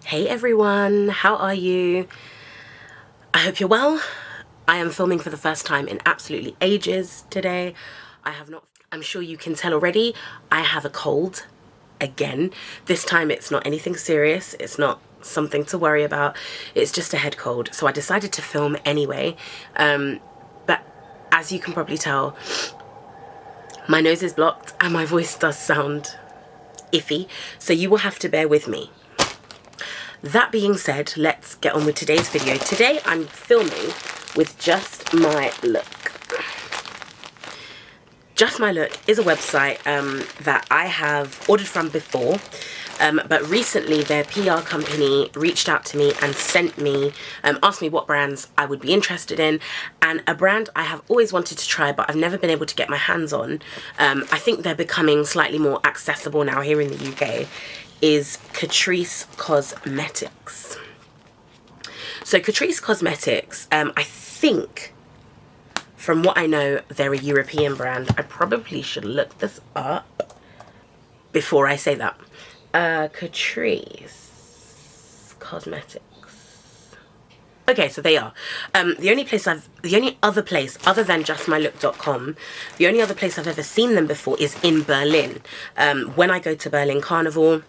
Hey everyone, how are you? I hope you're well. I am filming for the first time in absolutely ages today. I'm sure you can tell already, I have a cold again. This time it's not anything serious, it's not something to worry about, it's just a head cold. So I decided to film anyway, but as you can probably tell, my nose is blocked and my voice does sound iffy, so you will have to bear with me. That being said, let's get on with today's video. Today I'm filming with Just My Look. Just My Look is a website that I have ordered from before, but recently their PR company reached out to me and sent me, asked me what brands I would be interested in, and a brand I have always wanted to try but I've never been able to get my hands on. I think they're becoming slightly more accessible now here in the UK, is Catrice Cosmetics. So Catrice Cosmetics, I think, from what I know, they're a European brand. I probably should look this up before I say that. Catrice Cosmetics. Okay, so they are. The only other place other than justmylook.com, the only other place I've ever seen them before is in Berlin. When I go to Berlin Carnival,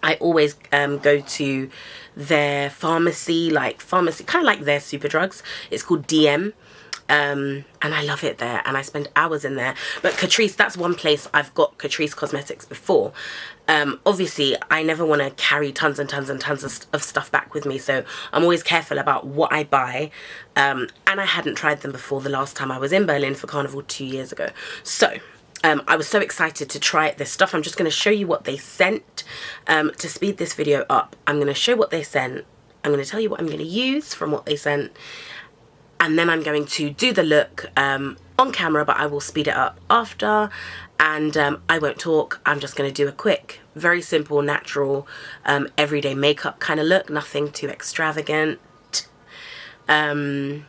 I always go to their pharmacy, kind of like their Superdrugs. It's called DM. And I love it there and I spend hours in there. But Catrice, that's one place I've got Catrice Cosmetics before. Obviously I never want to carry tons and tons and tons of stuff back with me, so I'm always careful about what I buy, and I hadn't tried them before the last time I was in Berlin for Carnival 2 years ago. So I was so excited to try this stuff. I'm just going to show you what they sent. To speed this video up, I'm going to show what they sent, I'm going to tell you what I'm going to use from what they sent, and then I'm going to do the look on camera, but I will speed it up after, and I won't talk. I'm just going to do a quick, very simple, natural, everyday makeup kind of look, nothing too extravagant, and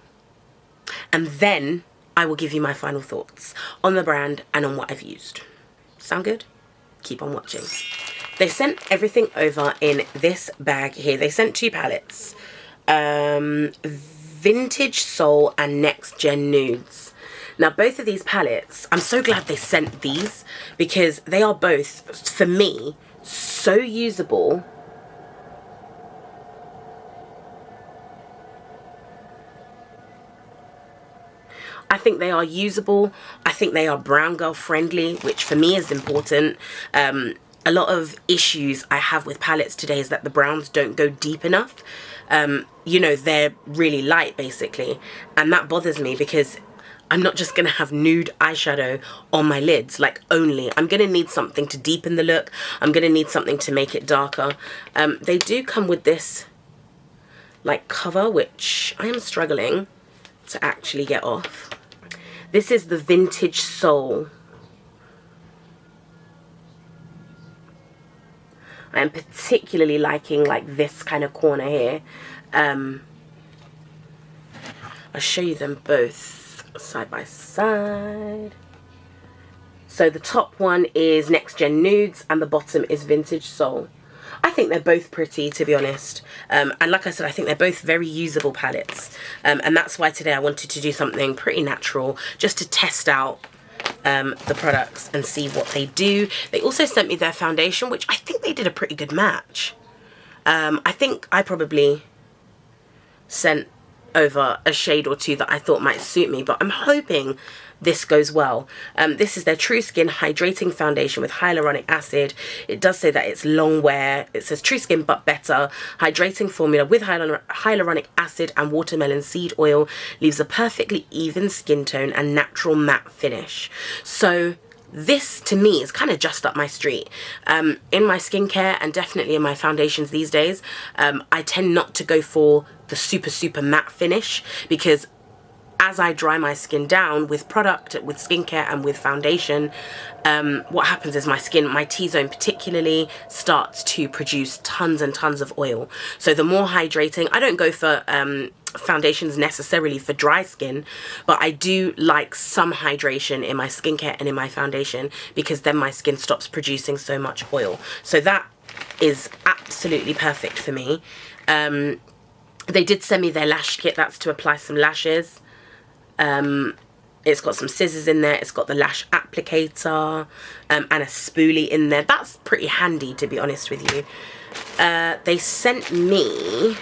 then I will give you my final thoughts on the brand and on what I've used. Sound good? Keep on watching. They sent everything over in this bag here. They sent 2 palettes. Vintage Soul and Next Gen Nudes. Now both of these palettes, I'm so glad they sent these because they are both, for me, so usable. I think they are usable. I think they are brown girl friendly, which for me is important. A lot of issues I have with palettes today is that the browns don't go deep enough. You know, they're really light basically, and that bothers me because I'm not just gonna have nude eyeshadow on my lids, like only. I'm gonna need something to deepen the look. I'm gonna need something to make it darker. They do come with this like cover, which I am struggling to actually get off. This is the Vintage Soul. I am particularly liking like this kind of corner here. I'll show you them both side by side. So the top one is Next Gen Nudes and the bottom is Vintage Soul. I think they're both pretty, to be honest, and like I said, I think they're both very usable palettes, and that's why today I wanted to do something pretty natural just to test out the products and see what they do. They also sent me their foundation, which I think they did a pretty good match. I think I probably sent over a shade or 2 that I thought might suit me, but I'm hoping this goes well. This is their True Skin Hydrating Foundation with hyaluronic acid. It does say that it's long wear. It says True Skin but better. Hydrating formula with hyaluronic acid and watermelon seed oil leaves a perfectly even skin tone and natural matte finish. So this to me is kind of just up my street. In my skincare and definitely in my foundations these days, I tend not to go for the super matte finish because as I dry my skin down with product, with skincare and with foundation, what happens is my skin, my T-zone particularly, starts to produce tons and tons of oil. So the more hydrating, I don't go for foundations necessarily for dry skin, but I do like some hydration in my skincare and in my foundation because then my skin stops producing so much oil. So that is absolutely perfect for me. They did send me their lash kit. That's to apply some lashes. It's got some scissors in there. It's got the lash applicator and a spoolie in there. That's pretty handy, to be honest with you. They sent me,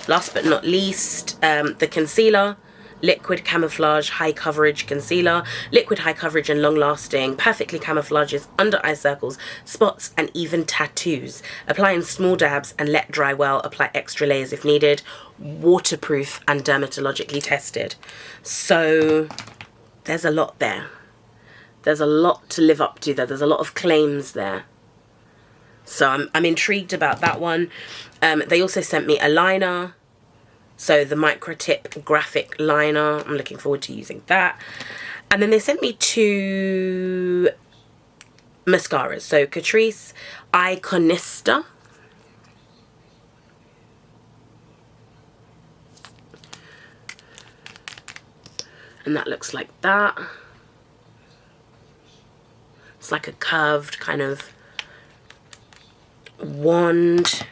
last but not least, the concealer. Liquid Camouflage High Coverage Concealer. Liquid, high coverage and long lasting. Perfectly camouflages under eye circles, spots and even tattoos. Apply in small dabs and let dry well. Apply extra layers if needed. Waterproof and dermatologically tested. So there's a lot there. There's a lot to live up to there. There's a lot of claims there. So I'm intrigued about that one. They also sent me a liner. So the Micro Tip Graphic Liner. I'm looking forward to using that. And then they sent me 2 mascaras. So Catrice Iconista. And that looks like that. It's like a curved kind of wand.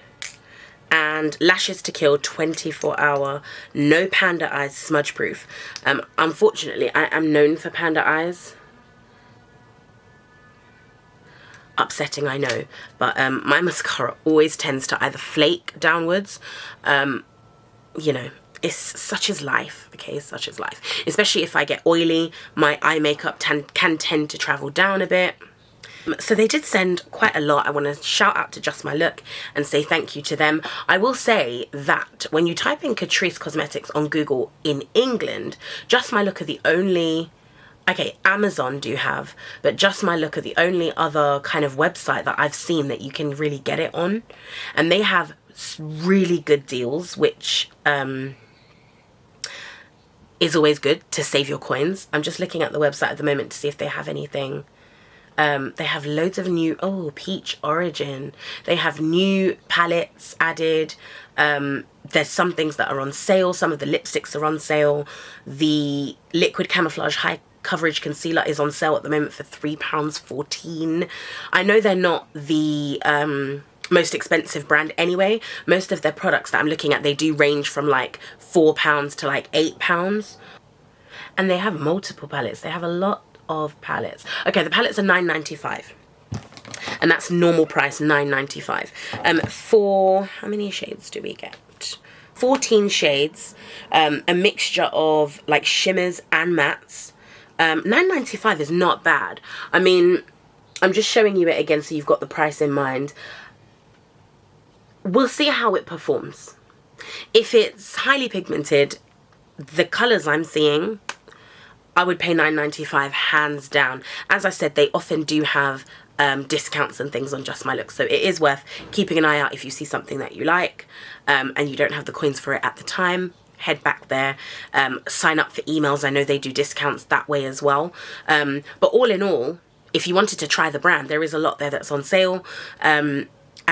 And Lashes to Kill 24-hour, no panda eyes, smudge proof. Unfortunately, I am known for panda eyes. Upsetting, I know, but my mascara always tends to either flake downwards. You know, it's such as life, okay, such as life. Especially if I get oily, my eye makeup can tend to travel down a bit. So they did send quite a lot. I want to shout out to Just My Look and say thank you to them. I will say that when you type in Catrice Cosmetics on Google in England, Just My Look are the only, okay, Amazon do have, but Just My Look are the only other kind of website that I've seen that you can really get it on. And they have really good deals, which is always good to save your coins. I'm just looking at the website at the moment to see if they have anything. They have loads of new, Peach Origin. They have new palettes added. There's some things that are on sale. Some of the lipsticks are on sale. The Liquid Camouflage High Coverage Concealer is on sale at the moment for £3.14. I know they're not the most expensive brand anyway. Most of their products that I'm looking at, they do range from like £4 to like £8. And they have multiple palettes. They have a lot of palettes. Okay, the palettes are £9.95 and that's normal price, £9.95. For how many shades do we get? 14 shades, a mixture of like shimmers and mattes. £9.95 is not bad. I mean, I'm just showing you it again so you've got the price in mind. We'll see how it performs. If it's highly pigmented, the colours I'm seeing, I would pay £9.95 hands down. As I said, they often do have discounts and things on Just My Look, so it is worth keeping an eye out if you see something that you like and you don't have the coins for it at the time. Head back there, sign up for emails. I know they do discounts that way as well. But all in all, if you wanted to try the brand, there is a lot there that's on sale. And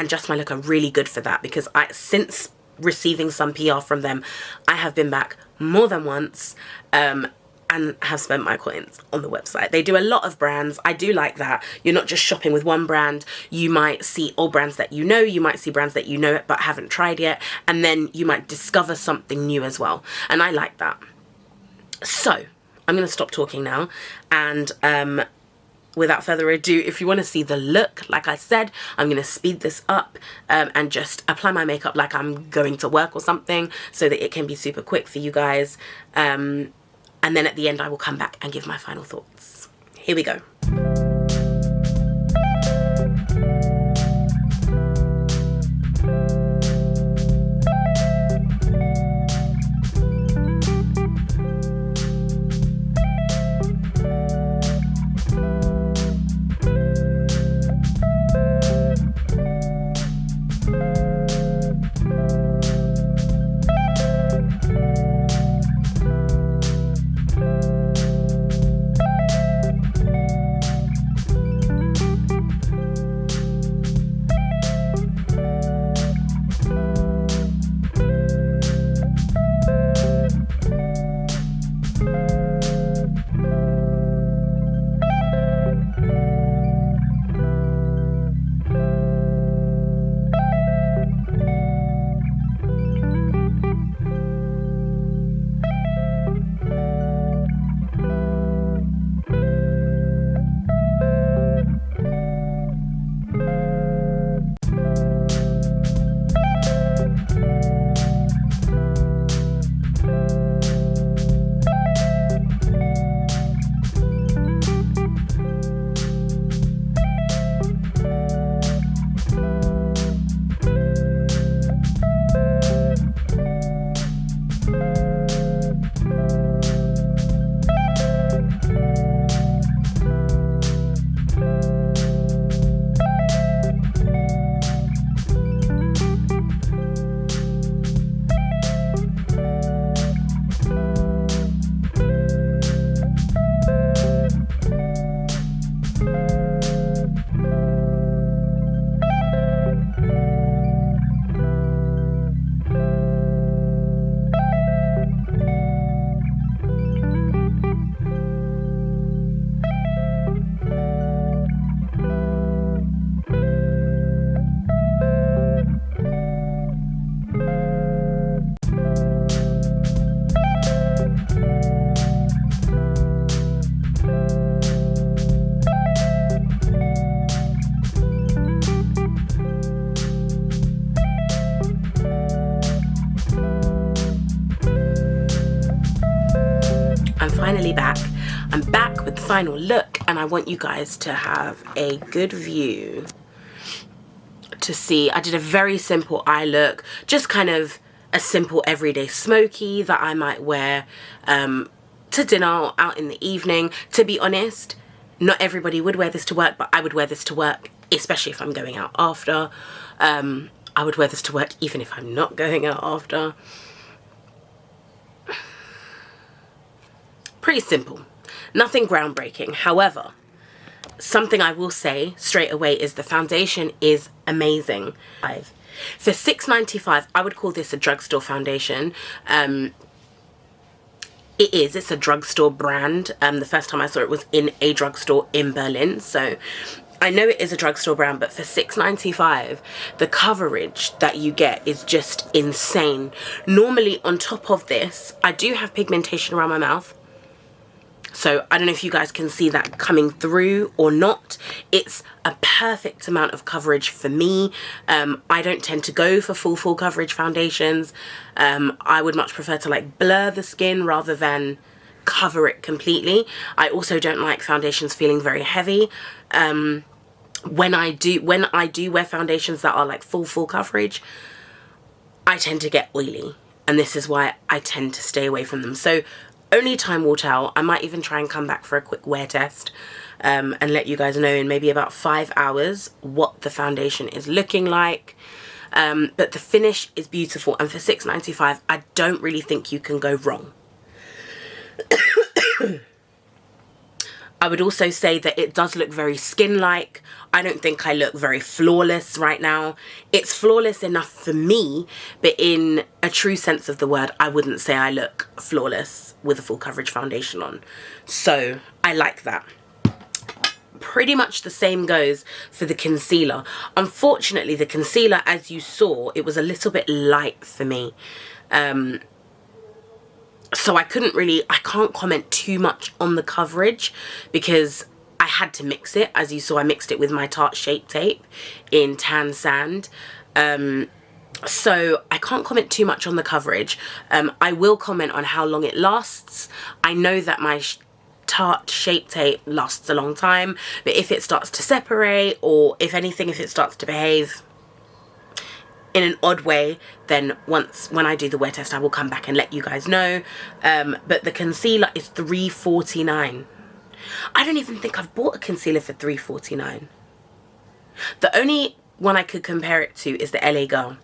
Just My Look are really good for that, because since receiving some PR from them, I have been back more than once. And have spent my coins on the website. They do a lot of brands. I do like that. You're not just shopping with one brand. You might see all brands that you know. You might see brands that you know but haven't tried yet. And then you might discover something new as well. And I like that. So I'm going to stop talking now. And without further ado, if you want to see the look, like I said, I'm going to speed this up and just apply my makeup like I'm going to work or something so that it can be super quick for you guys. And then at the end, I will come back and give my final thoughts. Here we go. finally back. I'm back with the final look, and I want you guys to have a good view to see. I did a very simple eye look, just kind of a simple everyday smoky that I might wear to dinner or out in the evening. To be honest, not everybody would wear this to work, but I would wear this to work, especially if I'm going out after. I would wear this to work even if I'm not going out after. Pretty simple, nothing groundbreaking. However, something I will say straight away is the foundation is amazing. For $6.95, I would call this a drugstore foundation. It's a drugstore brand. The first time I saw it was in a drugstore in Berlin, so I know it is a drugstore brand, but for $6.95, the coverage that you get is just insane. Normally, on top of this, I do have pigmentation around my mouth. So I don't know if you guys can see that coming through or not. It's a perfect amount of coverage for me. I don't tend to go for full coverage foundations. I would much prefer to like blur the skin rather than cover it completely. I also don't like foundations feeling very heavy. When I do wear foundations that are like full coverage, I tend to get oily, and this is why I tend to stay away from them. So only time will tell. I might even try and come back for a quick wear test and let you guys know in maybe about 5 hours what the foundation is looking like. But the finish is beautiful, and for $6.95, I don't really think you can go wrong. I would also say that it does look very skin-like. I don't think I look very flawless right now. It's flawless enough for me, but in a true sense of the word, I wouldn't say I look flawless with a full coverage foundation on. So I like that. Pretty much the same goes for the concealer. Unfortunately, the concealer, as you saw, it was a little bit light for me. So I can't comment too much on the coverage because I had to mix it. As you saw, I mixed it with my Tarte Shape Tape in Tan Sand. So I can't comment too much on the coverage. I will comment on how long it lasts. I know that my Tarte Shape Tape lasts a long time, but if it starts to separate, or if anything, if it starts to behave in an odd way, then when I do the wear test, I will come back and let you guys know. But the concealer is $3.49. I don't even think I've bought a concealer for $3.49. The only one I could compare it to is the LA Girl.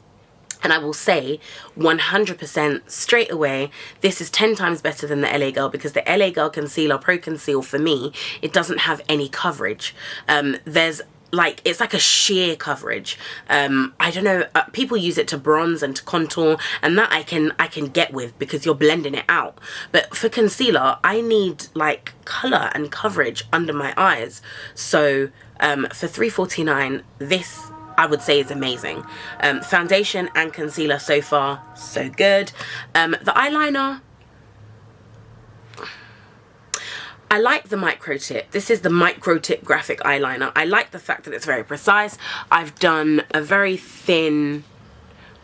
And I will say 100% straight away, this is 10 times better than the LA Girl, because the LA Girl Concealer Pro Conceal, for me, it doesn't have any coverage. It's like a sheer coverage. I don't know, people use it to bronze and to contour, and that I can get with because you're blending it out. But for concealer, I need like color and coverage under my eyes. So for $3.49, this I would say is amazing. Foundation and concealer so far, so good. The eyeliner, I like the micro tip. This is the micro tip graphic eyeliner. I like the fact that it's very precise. I've done a very thin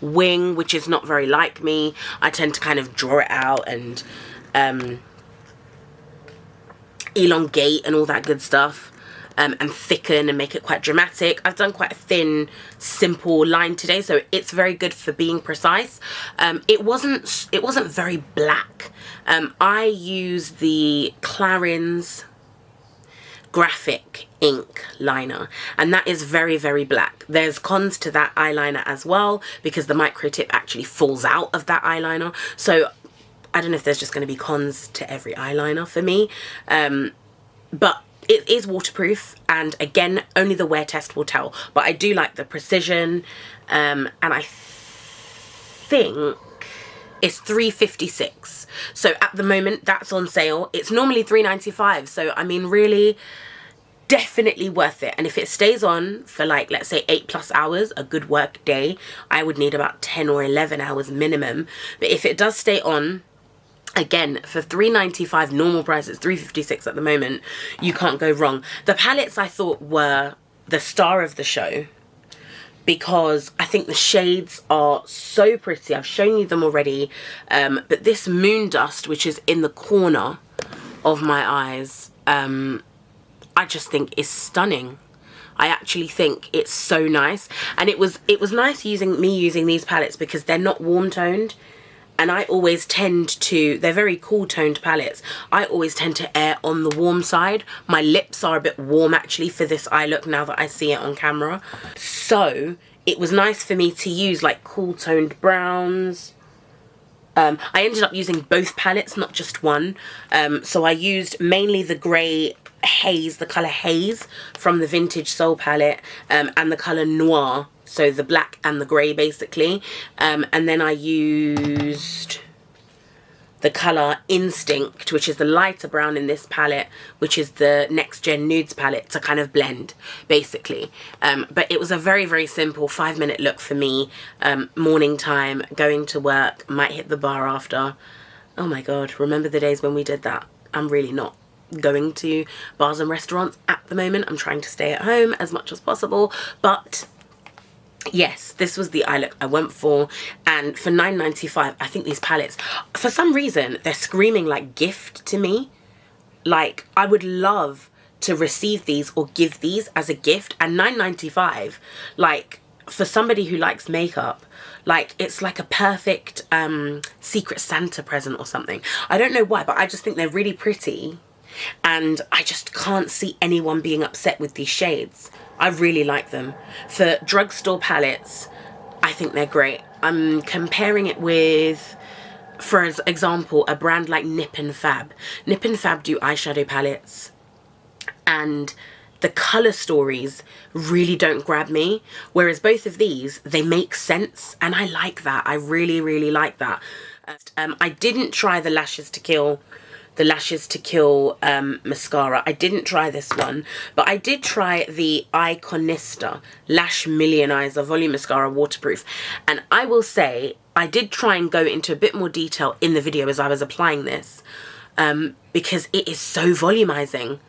wing, which is not very like me. I tend to kind of draw it out and elongate and all that good stuff. And thicken and make it quite dramatic. I've done quite a thin, simple line today, so it's very good for being precise. It wasn't very black. I use the Clarins graphic ink liner, and that is very black. There's cons to that eyeliner as well, because the micro tip actually falls out of that eyeliner. So I don't know if there's just going to be cons to every eyeliner for me, but it is waterproof, and again, only the wear test will tell. But I do like the precision, and I think it's $3.56. So at the moment, that's on sale. It's normally $3.95. So I mean, really, definitely worth it. And if it stays on for like, let's say 8+ hours, a good work day, I would need about 10 or 11 hours minimum. But if it does stay on, again, for $3.95, normal price, it's $3.56 at the moment, you can't go wrong. The palettes I thought were the star of the show, because I think the shades are so pretty. I've shown you them already, but this Moon Dust, which is in the corner, of my eyes, I just think is stunning. I actually think it's so nice. And it was nice using these palettes because they're not warm toned. And I always tend to, they're very cool toned palettes. I always tend to err on the warm side. My lips are a bit warm actually for this eye look now that I see it on camera. So it was nice for me to use like cool toned browns. I ended up using both palettes, not just one. So I used mainly the grey haze, the colour haze from the Vintage Soul palette, and the colour noir, so the black and the grey basically, and then I used the colour Instinct, which is the lighter brown in this palette, which is the Next Gen Nudes palette, to kind of blend basically. But it was a very, very simple 5-minute look for me, morning time, going to work, might hit the bar after. Oh my god, remember the days when we did that? I'm really not going to bars and restaurants at the moment. I'm trying to stay at home as much as possible, but yes, this was the eye look I went for. And for $9.95, I think these palettes, for some reason, they're screaming like gift to me. Like, I would love to receive these or give these as a gift. And $9.95, like, for somebody who likes makeup, like, it's like a perfect Secret Santa present or something. I don't know why, but I just think they're really pretty. And I just can't see anyone being upset with these shades. I really like them. For drugstore palettes, I think they're great. I'm comparing it with, for example, a brand like Nip and Fab. Nip and Fab do eyeshadow palettes, and the colour stories really don't grab me. Whereas both of these, they make sense, and I like that. I really, really like that. I didn't try the Lashes to Kill mascara. I didn't try this one, but I did try the Iconista Lash Millionizer Volume Mascara Waterproof. And I will say, I did try and go into a bit more detail in the video as I was applying this, because it is so volumizing.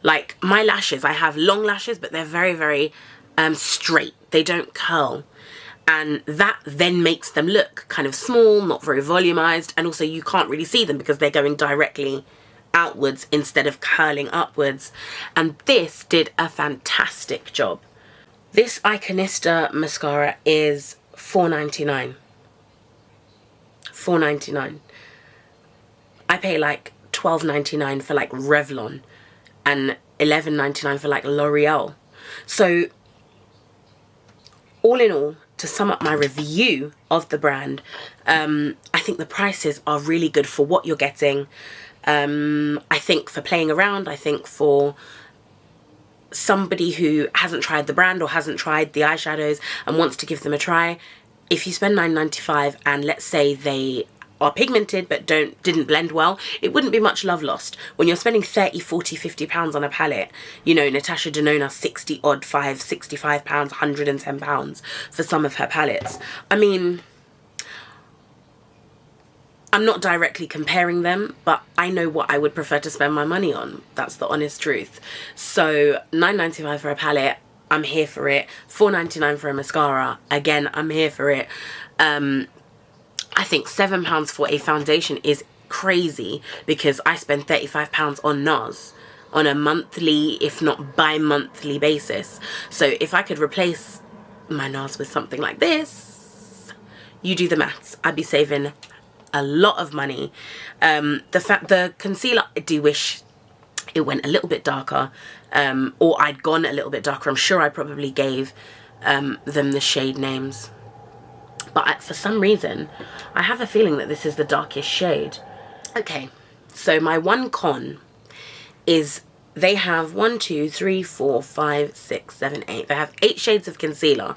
Like, my lashes, I have long lashes, but they're very, very straight. They don't curl. And that then makes them look kind of small, not very volumized, and also you can't really see them because they're going directly outwards instead of curling upwards. And this did a fantastic job. This Iconista mascara is $4.99. $4.99. I pay like $12.99 for like Revlon and $11.99 for like L'Oreal. So all in all, to sum up my review of the brand, I think the prices are really good for what you're getting. I think for playing around, I think for somebody who hasn't tried the brand or hasn't tried the eyeshadows and wants to give them a try, if you spend $9.95 and let's say they are pigmented but didn't blend well, it wouldn't be much love lost. When you're spending 30, 40, 50 pounds on a palette, you know, Natasha Denona 65 pounds, 110 pounds for some of her palettes. I mean, I'm not directly comparing them, but I know what I would prefer to spend my money on. That's the honest truth. So $9.95 for a palette, I'm here for it. $4.99 for a mascara, again, I'm here for it. I think £7 for a foundation is crazy because I spend £35 on NARS on a monthly, if not bi-monthly basis. So if I could replace my NARS with something like this, you do the maths. I'd be saving a lot of money. The concealer, I do wish it went a little bit darker, or I'd gone a little bit darker. I'm sure I probably gave them the shade names. But for some reason, I have a feeling that this is the darkest shade. Okay, so my one con is they have 1, 2, 3, 4, 5, 6, 7, 8. They have 8 shades of concealer.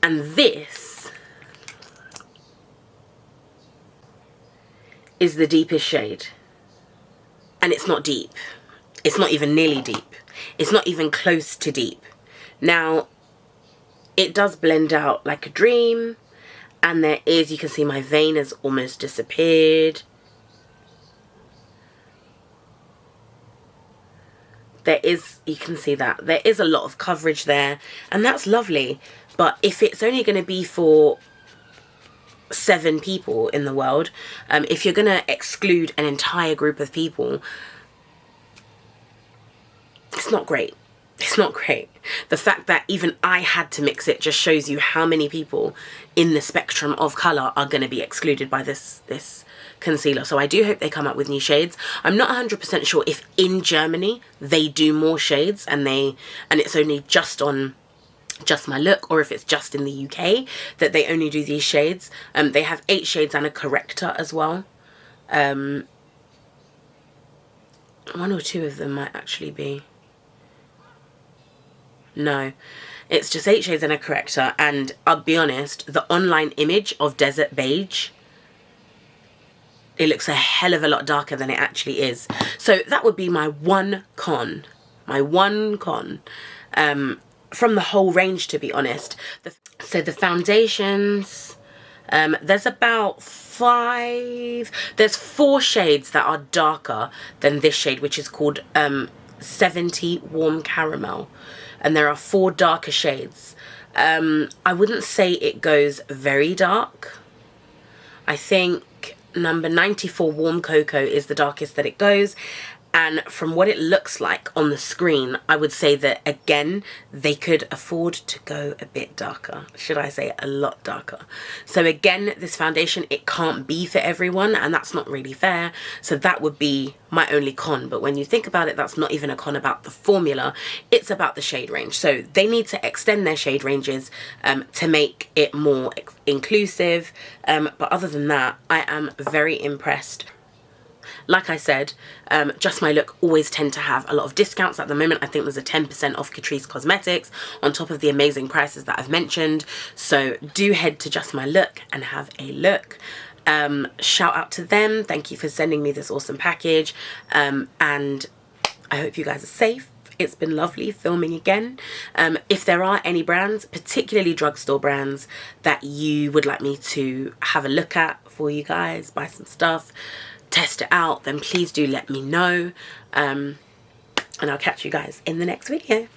And this is the deepest shade. And it's not deep. It's not even nearly deep. It's not even close to deep. Now, it does blend out like a dream. And there is, you can see my vein has almost disappeared. There is, you can see that. There is a lot of coverage there. And that's lovely. But if it's only going to be for 7 people in the world, if you're going to exclude an entire group of people, it's not great. It's not great. The fact that even I had to mix it just shows you how many people in the spectrum of colour are going to be excluded by this concealer. So I do hope they come up with new shades. I'm not 100% sure if in Germany they do more shades and it's only just on Just My Look, or if it's just in the UK that they only do these shades. They have 8 shades and a corrector as well. 1 or 2 of them might actually be... No, it's just 8 shades and a corrector, and I'll be honest, the online image of Desert Beige, it looks a hell of a lot darker than it actually is. So that would be my one con. My one con. From the whole range, to be honest. So the foundations, there's about 5... There's 4 shades that are darker than this shade, which is called 70 Warm Caramel. And there are 4 darker shades. I wouldn't say it goes very dark. I think number 94 Warm Cocoa is the darkest that it goes. And from what it looks like on the screen, I would say that, again, they could afford to go a bit darker. Should I say a lot darker? So again, this foundation, it can't be for everyone, and that's not really fair. So that would be my only con. But when you think about it, that's not even a con about the formula. It's about the shade range. So they need to extend their shade ranges to make it more inclusive. But other than that, I am very impressed. Like I said, Just My Look always tend to have a lot of discounts. At the moment, I think there's a 10% off Catrice Cosmetics on top of the amazing prices that I've mentioned. So do head to Just My Look and have a look. Shout out to them. Thank you for sending me this awesome package. And I hope you guys are safe. It's been lovely filming again. If there are any brands, particularly drugstore brands, that you would like me to have a look at for you guys, buy some stuff, test it out, then please do let me know. And I'll catch you guys in the next video.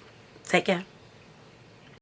Take care.